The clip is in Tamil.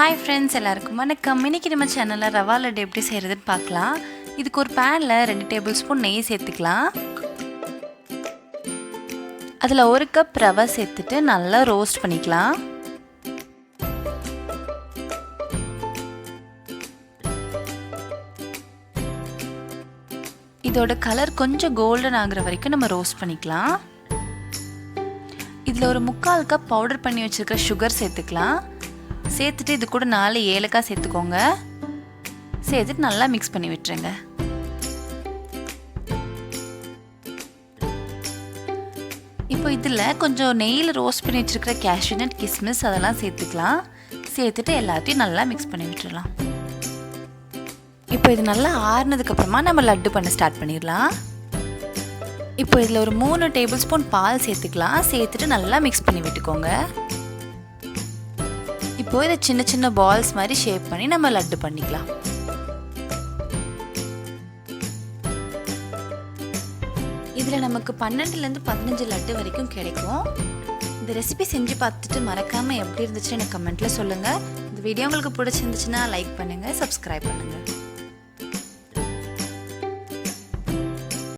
ஹாய் ஃப்ரெண்ட்ஸ், எல்லாருக்கும் வணக்கம். இன்றைக்கி நம்ம சேனலில் ரவா லட்டு எப்படி செய்கிறதுன்னு பார்க்கலாம். இதுக்கு ஒரு பேனில் 2 டேபிள் ஸ்பூன் நெய் சேர்த்துக்கலாம். அதில் 1 கப் ரவை சேர்த்துட்டு நல்லா ரோஸ்ட் பண்ணிக்கலாம். இதோட கலர் கொஞ்சம் கோல்டன் ஆகுற வரைக்கும் நம்ம ரோஸ்ட் பண்ணிக்கலாம். இதில் ஒரு 3/4 கப் பவுடர் பண்ணி வச்சுருக்க சுகர் சேர்த்துக்கலாம். சேர்த்துட்டு இது கூட 4 ஏலக்காய் சேர்த்துக்கோங்க. சேர்த்துட்டு நல்லா மிக்ஸ் பண்ணி விட்டுருங்க. இப்போ இதில் கொஞ்சம் நெய்யில் ரோஸ்ட் பண்ணி வச்சுருக்கிற கேஷ்யூ நட், கிஸ்மிஸ் அதெல்லாம் சேர்த்துக்கலாம். சேர்த்துட்டு எல்லாத்தையும் நல்லா மிக்ஸ் பண்ணி விட்டுடலாம். இப்போ இது நல்லா ஆறுனதுக்கப்புறமா நம்ம லட்டு பண்ண ஸ்டார்ட் பண்ணிடலாம். இப்போ இதில் ஒரு 3 டேபிள் ஸ்பூன் பால் சேர்த்துக்கலாம். சேர்த்துட்டு நல்லா மிக்ஸ் பண்ணி விட்டுக்கோங்க. இப்போ இதை சின்ன சின்ன பால்ஸ் மாதிரி ஷேப் பண்ணி நம்ம லட்டு பண்ணிக்கலாம். இதில் நமக்கு 12லேருந்து 15 லட்டு வரைக்கும் கிடைக்கும். இந்த ரெசிபி செஞ்சு பார்த்துட்டு மறக்காமல் எப்படி இருந்துச்சுன்னு எனக்கு கமெண்ட்டில் சொல்லுங்கள். இந்த வீடியோ உங்களுக்கு பிடிச்சிருந்துச்சுன்னா லைக் பண்ணுங்கள், சப்ஸ்கிரைப் பண்ணுங்கள்.